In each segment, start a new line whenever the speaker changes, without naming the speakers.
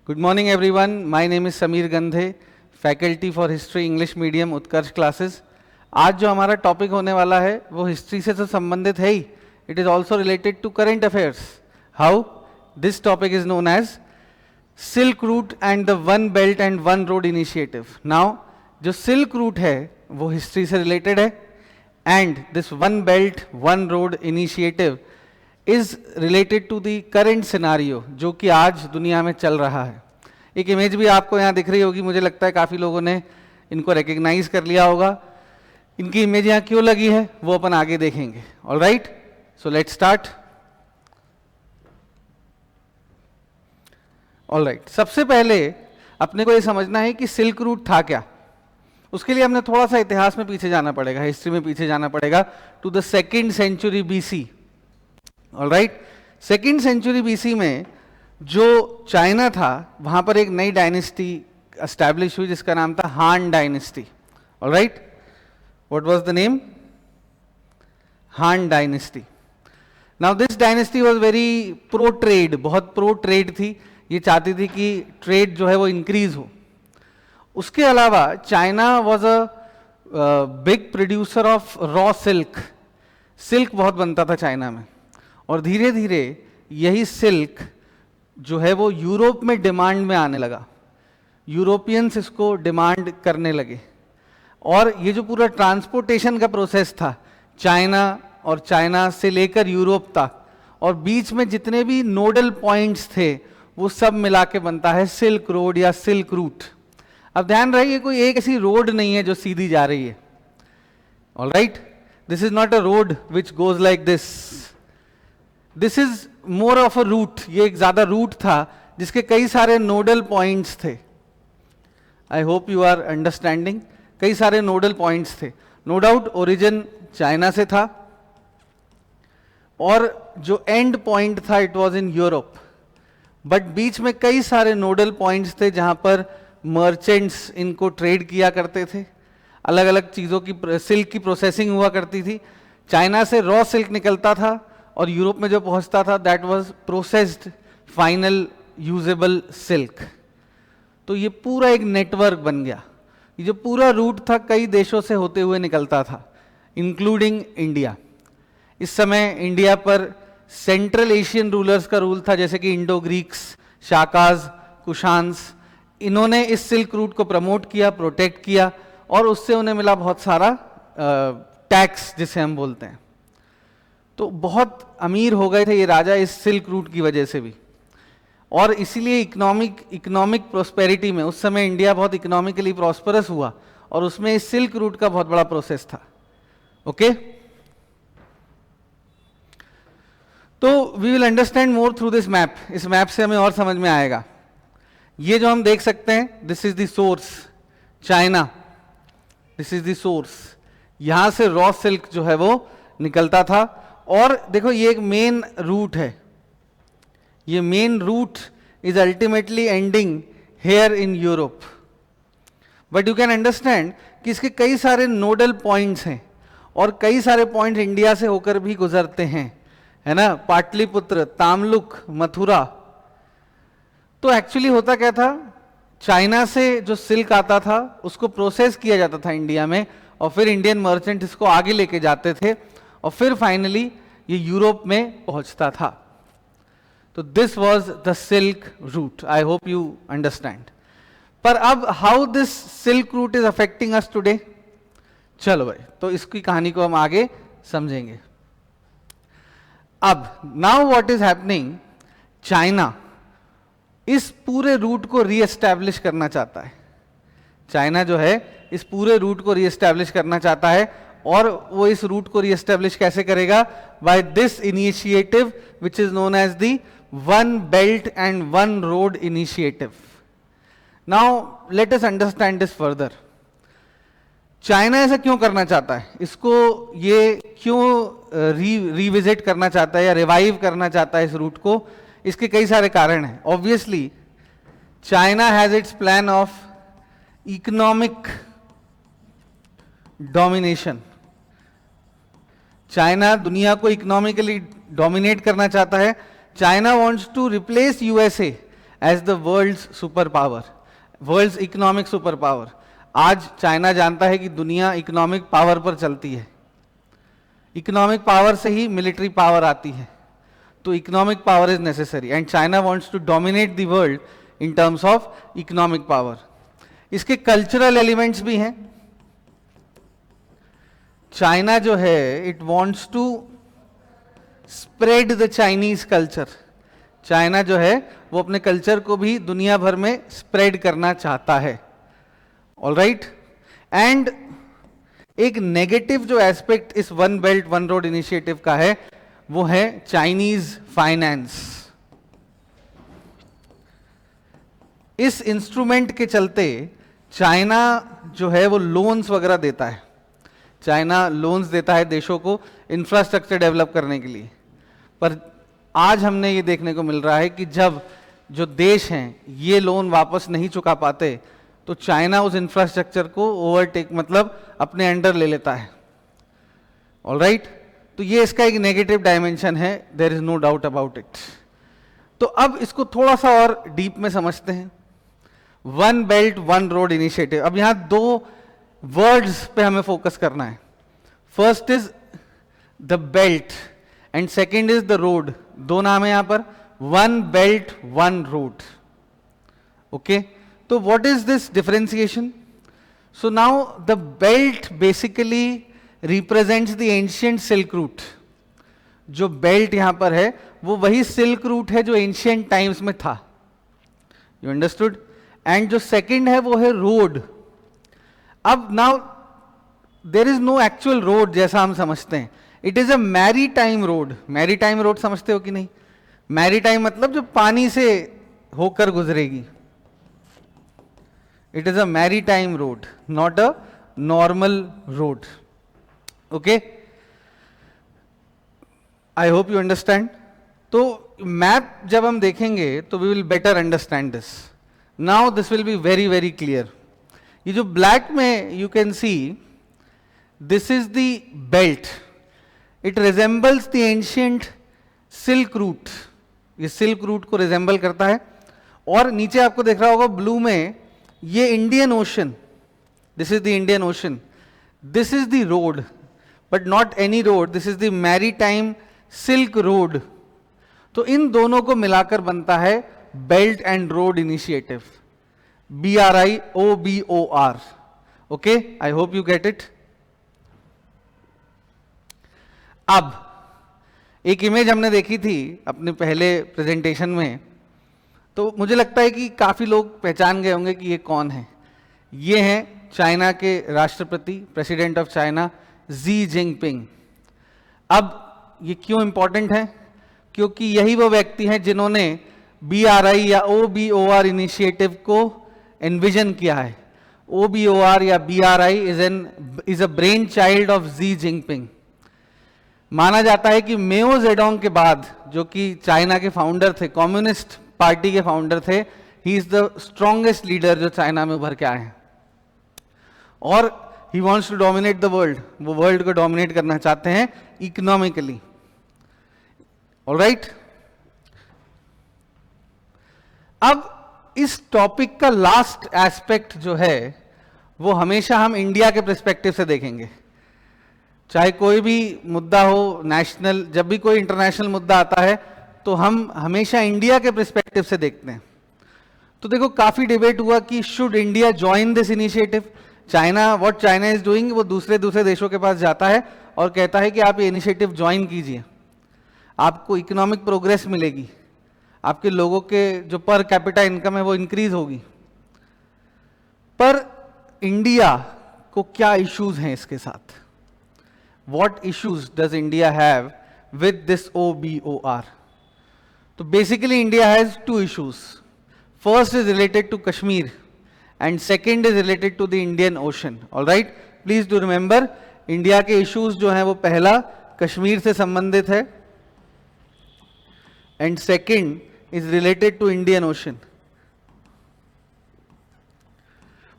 Good morning everyone. My name is Sameer Gandhe, faculty for history English medium Utkarsh classes. आज जो हमारा topic होने वाला है वो हिस्ट्री से तो संबंधित है ही, it is also related to current affairs. How? This topic is known as silk route and the one belt and one road initiative. Now जो सिल्क रूट है वो हिस्ट्री से रिलेटेड है, and this one belt one road initiative is related to the current scenario जो कि आज दुनिया में चल रहा है. एक इमेज भी आपको यहाँ दिख रही होगी, मुझे लगता है काफ़ी लोगों ने इनको रिकग्नाइज कर लिया होगा. इनकी इमेज यहाँ क्यों लगी है वो अपन आगे देखेंगे. All right, so let's start. All right, सबसे पहले अपने को ये समझना है कि सिल्क रूट था क्या. उसके लिए हमने थोड़ा सा इतिहास में पीछे जाना पड़ेगा, हिस्ट्री में पीछे जाना पड़ेगा to the 2nd century BC. All right, 2nd century BC में जो चाइना था वहां पर एक नई डायनेस्टी एस्टैब्लिश हुई जिसका नाम था Han dynasty. All right, what was the name? Han dynasty. Now this dynasty was very pro trade, बहुत प्रो ट्रेड थी. ये चाहती थी कि ट्रेड जो है वो इंक्रीज हो. उसके अलावा China was a big producer of raw silk. Silk बहुत बनता था चाइना में, और धीरे धीरे यही सिल्क जो है वो यूरोप में डिमांड में आने लगा. यूरोपियंस इसको डिमांड करने लगे, और ये जो पूरा ट्रांसपोर्टेशन का प्रोसेस था चाइना और चाइना से लेकर यूरोप तक, और बीच में जितने भी नोडल पॉइंट्स थे वो सब मिला के बनता है सिल्क रोड या सिल्क रूट. अब ध्यान रहिए, कोई एक ऐसी रोड नहीं है जो सीधी जा रही है. All right, this is not a road which goes like this. This is more of a route. ये एक ज्यादा रूट था जिसके कई सारे नोडल पॉइंट्स थे. I hope you are understanding. कई सारे नोडल पॉइंट्स थे. नो डाउट ओरिजिन चाइना से था, और जो एंड पॉइंट था it was in Europe. But बीच में कई सारे नोडल पॉइंट्स थे जहां पर मर्चेंट्स इनको ट्रेड किया करते थे. अलग अलग चीज़ों की सिल्क की प्रोसेसिंग हुआ करती थी. चाइना से रॉ सिल्क निकलता था और यूरोप में जो पहुंचता था that was processed final usable silk. तो ये पूरा एक नेटवर्क बन गया. ये जो पूरा रूट था कई देशों से होते हुए निकलता था, इंक्लूडिंग इंडिया. इस समय इंडिया पर सेंट्रल एशियन रूलर्स का रूल था, जैसे कि इंडो ग्रीक्स, शाकाज, कुशान्स. इन्होंने इस सिल्क रूट को प्रमोट किया, प्रोटेक्ट किया, और उससे उन्हें मिला बहुत सारा टैक्स जिसे हम बोलते हैं. तो बहुत अमीर हो गए थे ये राजा इस सिल्क रूट की वजह से भी. और इसीलिए इकोनॉमिक प्रोस्पेरिटी में उस समय इंडिया बहुत इकोनॉमिकली प्रॉस्परस हुआ, और उसमें इस सिल्क रूट का बहुत बड़ा प्रोसेस था. ओके, तो we will understand more through this map. इस मैप से हमें और समझ में आएगा. ये जो हम देख सकते हैं, this is the source China. This is the source. यहां से रॉ सिल्क जो है वो निकलता था. और देखो ये एक मेन रूट है. ये main route is ultimately ending here in Europe. But you can understand कि इसके कई सारे नोडल पॉइंट्स हैं, और कई सारे पॉइंट्स इंडिया से होकर भी गुजरते हैं, है ना. पाटलिपुत्र, तामलुक, मथुरा. तो एक्चुअली होता क्या था, चाइना से जो सिल्क आता था उसको प्रोसेस किया जाता था इंडिया में, और फिर इंडियन मर्चेंट इसको आगे लेके जाते थे, और फिर फाइनली ये यूरोप में पहुंचता था. तो this was the silk route. I hope you understand. पर अब how this silk route is affecting us today, चलो भाई, तो इसकी कहानी को हम आगे समझेंगे. अब now what is happening, China इस पूरे रूट को रीएस्टैब्लिश करना चाहता है. चाइना जो है इस पूरे रूट को रीएस्टैब्लिश करना चाहता है, और वो इस रूट को रीएस्टैब्लिश कैसे करेगा? By this initiative which is known as the one belt and one road initiative. Now let us understand this further. China ऐसा क्यों करना चाहता है? इसको ये क्यों रिविजिट करना चाहता है या रिवाइव करना चाहता है इस रूट को? इसके कई सारे कारण हैं. Obviously China has its plan of economic domination. China दुनिया को इकोनॉमिकली डोमिनेट करना चाहता है. China wants to replace USA as the world's super power, world's economic super power. आज चाइना जानता है कि दुनिया इकोनॉमिक पावर पर चलती है, इकोनॉमिक पावर से ही मिलिट्री पावर आती है, तो economic power is necessary and China wants to dominate the world in terms of economic power. इसके कल्चरल एलिमेंट्स भी हैं। चाइना जो है it wants to spread the Chinese culture, China जो है वो अपने कल्चर को भी दुनिया भर में स्प्रेड करना चाहता है। ऑलराइट, एंड एक नेगेटिव जो एस्पेक्ट इस one belt one road initiative का है वो है चाइनीज फाइनेंस। इस इंस्ट्रूमेंट के चलते चाइना जो है वो लोन्स वगैरह देता है, चाइना लोन्स देता है देशों को इंफ्रास्ट्रक्चर डेवलप करने के लिए। पर आज हमने ये देखने को मिल रहा है कि जब जो देश हैं ये लोन वापस नहीं चुका पाते तो चाइना उस इंफ्रास्ट्रक्चर को ओवरटेक मतलब अपने अंडर ले लेता है। ऑलराइट, तो ये इसका एक नेगेटिव डायमेंशन है, there is no doubt about it. तो अब इसको थोड़ा सा और डीप में समझते हैं। One belt one road initiative, अब यहां दो वर्ड्स पे हमें फोकस करना है। First is the belt and second is the road. दो नाम है यहां पर, one belt one road. Okay, तो what is this differentiation? So now the belt basically represents the ancient silk route. जो बेल्ट यहां पर है वो वही सिल्क रूट है जो एंशियंट टाइम्स में था। You understood? एंड जो सेकंड है वो है रोड। अब now there is no actual road जैसा हम समझते हैं, it is a maritime road. Maritime road समझते हो कि नहीं? मैरीटाइम मतलब जो पानी से होकर गुजरेगी। It is a maritime road, not a normal road. Okay, I hope you understand. तो मैप जब हम देखेंगे तो we will better understand this. Now this will be very very clear. ये जो ब्लैक में you can see this is the belt, it resembles the ancient silk route. ये silk route को रिजेंबल करता है। और नीचे आपको देख रहा होगा ब्लू में ये Indian ocean, this is the Indian ocean, this is the road, but not any road, this is the maritime silk road. तो इन दोनों को मिलाकर बनता है belt and road initiative, BRIOBOR। Okay, I hope you get it. अब एक image हमने देखी थी अपने पहले प्रेजेंटेशन में, तो मुझे लगता है कि काफी लोग पहचान गए होंगे कि ये कौन है। ये हैं चाइना के राष्ट्रपति, president of China Xi Jinping. अब ये क्यों इंपॉर्टेंट है? क्योंकि यही वो व्यक्ति हैं जिन्होंने BRI या OBOR इनिशिएटिव को एनविजन किया है। OBOR या BRI is a brain child of Xi Jinping. माना जाता है कि मेओ जेडोंग के बाद, जो कि चाइना के फाउंडर थे, कम्युनिस्ट पार्टी के फाउंडर थे, he is the strongest leader जो चाइना में उभर के आए हैं। और he wants to dominate the world, वो वर्ल्ड को डोमिनेट करना चाहते हैं इकोनॉमिकली। ऑलराइट, अब इस टॉपिक का लास्ट एस्पेक्ट जो है वो हमेशा हम इंडिया के पर्सपेक्टिव से देखेंगे। चाहे कोई भी मुद्दा हो नेशनल, जब भी कोई इंटरनेशनल मुद्दा आता है तो हम हमेशा इंडिया के पर्सपेक्टिव से देखते हैं। तो देखो, काफी डिबेट हुआ कि should India join this initiative. China, what China is doing, वो दूसरे देशों के पास जाता है और कहता है कि आप ये इनिशिएटिव ज्वाइन कीजिए, आपको इकोनॉमिक प्रोग्रेस मिलेगी, आपके लोगों के जो पर कैपिटा इनकम है वो इंक्रीज होगी। पर इंडिया को क्या इश्यूज हैं इसके साथ? What issues does India have with this OBOR? So basically India has two issues. First is related to Kashmir and second is related to the Indian Ocean. All right? Please do remember, India के issues जो हैं वो पहला कश्मीर से संबंधित है and second is related to Indian Ocean.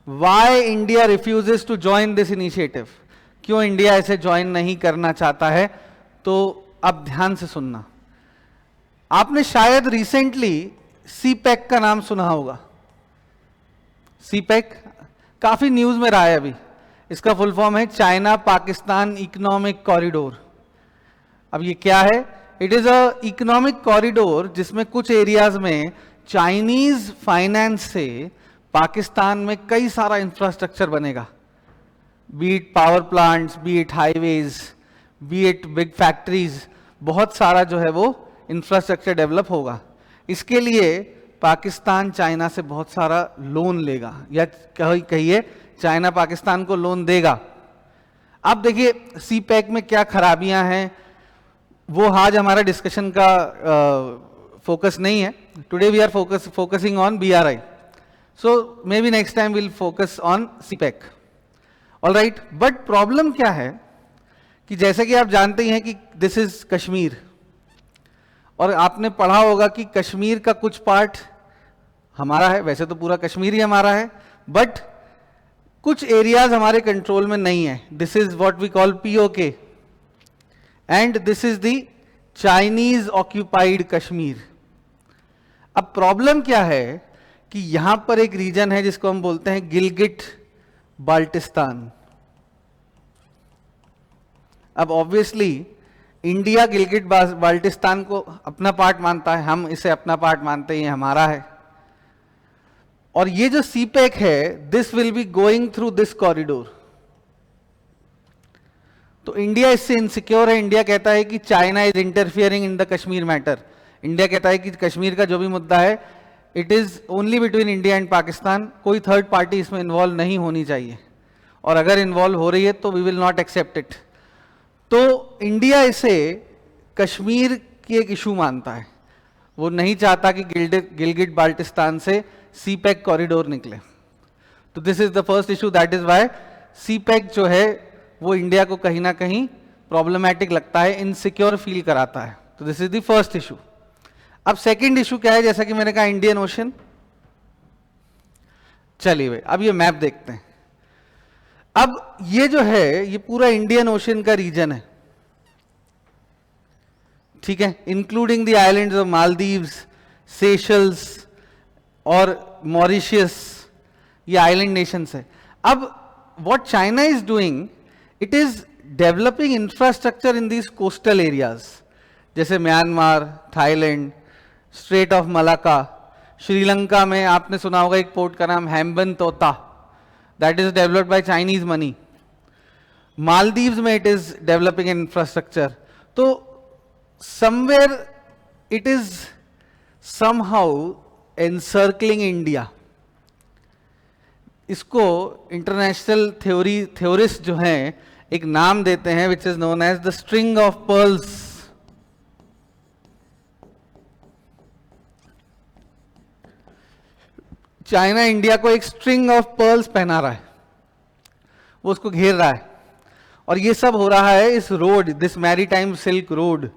Why India refuses to join this initiative? क्यों India इसे ज्वाइन नहीं करना चाहता है? तो अब ध्यान से सुनना। आपने शायद रिसेंटली सीपैक का नाम सुना होगा। सीपैक काफी न्यूज में रहा है अभी। इसका फुल फॉर्म है चाइना पाकिस्तान इकोनॉमिक कॉरिडोर। अब ये क्या है? It is a economic corridor जिसमें कुछ एरियाज में चाइनीज फाइनेंस से पाकिस्तान में कई सारा इंफ्रास्ट्रक्चर बनेगा, B it power plants, B it highways, B it big factories, बहुत सारा जो है वो इंफ्रास्ट्रक्चर डेवलप होगा। इसके लिए पाकिस्तान चाइना से बहुत सारा लोन लेगा, या कहिए चाइना पाकिस्तान को लोन देगा। अब देखिए सीपैक में क्या खराबियां हैं, वो आज हमारा डिस्कशन का फोकस नहीं है। Today we are focusing on BRI, so may be next time will focus on CPEC. Alright, but problem क्या है कि जैसे कि आप जानते ही हैं कि दिस इज कश्मीर, और आपने पढ़ा होगा कि कश्मीर का कुछ पार्ट हमारा है, वैसे तो पूरा कश्मीर ही हमारा है, बट कुछ एरियाज हमारे कंट्रोल में नहीं है। This is what we call POK and this is the Chinese occupied Kashmir. अब प्रॉब्लम क्या है कि यहां पर एक रीजन है जिसको हम बोलते हैं गिलगिट बाल्टिस्तान। अब ऑब्वियसली इंडिया गिलगिट बाल्टिस्तान को अपना पार्ट मानता है, हम इसे अपना पार्ट मानते हैं, ये हमारा है। और ये जो सीपैक है, this will be going through this corridor. तो इंडिया इससे इनसिक्योर है। इंडिया कहता है कि China is interfering in the Kashmir matter. India कहता है कि कश्मीर का जो भी मुद्दा है, it is only between India and Pakistan, कोई थर्ड पार्टी इसमें इन्वॉल्व नहीं होनी चाहिए, और अगर इन्वॉल्व हो रही है तो we will not accept it. तो इंडिया इसे कश्मीर की एक इशू मानता है, वो नहीं चाहता कि गिलगिट बाल्टिस्तान से सीपैक कॉरिडोर निकले। तो this is the first issue, that is why CPEC जो है वो इंडिया को कहीं ना कहीं प्रॉब्लमैटिक लगता है, इनसिक्योर फील कराता है। तो this is the first issue. अब सेकंड इशू क्या है? जैसा कि मैंने कहा इंडियन ओशन। चलिए भाई अब ये मैप देखते हैं। अब ये जो है ये पूरा इंडियन ओशन का रीजन है, ठीक है, including the islands of Maldives, Seychelles और मॉरिशियस, ये आइलैंड नेशंस है। अब what China is doing, it is developing infrastructure in these coastal areas, जैसे Myanmar, Thailand, strait of Malacca. Sri Lanka में आपने सुना होगा एक पोर्ट का नाम Hambantota, that is developed by Chinese money. Maldives में इट इज डेवलपिंग इंफ्रास्ट्रक्चर। तो somewhere it is somehow encircling India. इसको इंटरनेशनल थ्योरिस्ट जो हैं एक नाम देते हैं which is known as the string of pearls. China India को एक स्ट्रिंग ऑफ पर्ल्स पहना रहा है, वो उसको घेर रहा है, और ये सब हो रहा है इस road, this maritime silk road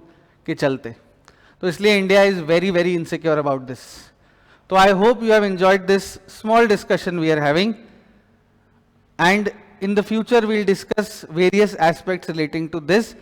के चलते। तो इसलिए India is very very insecure about this. तो I hope you have enjoyed this small discussion we are having, and in the future we'll discuss various aspects relating to this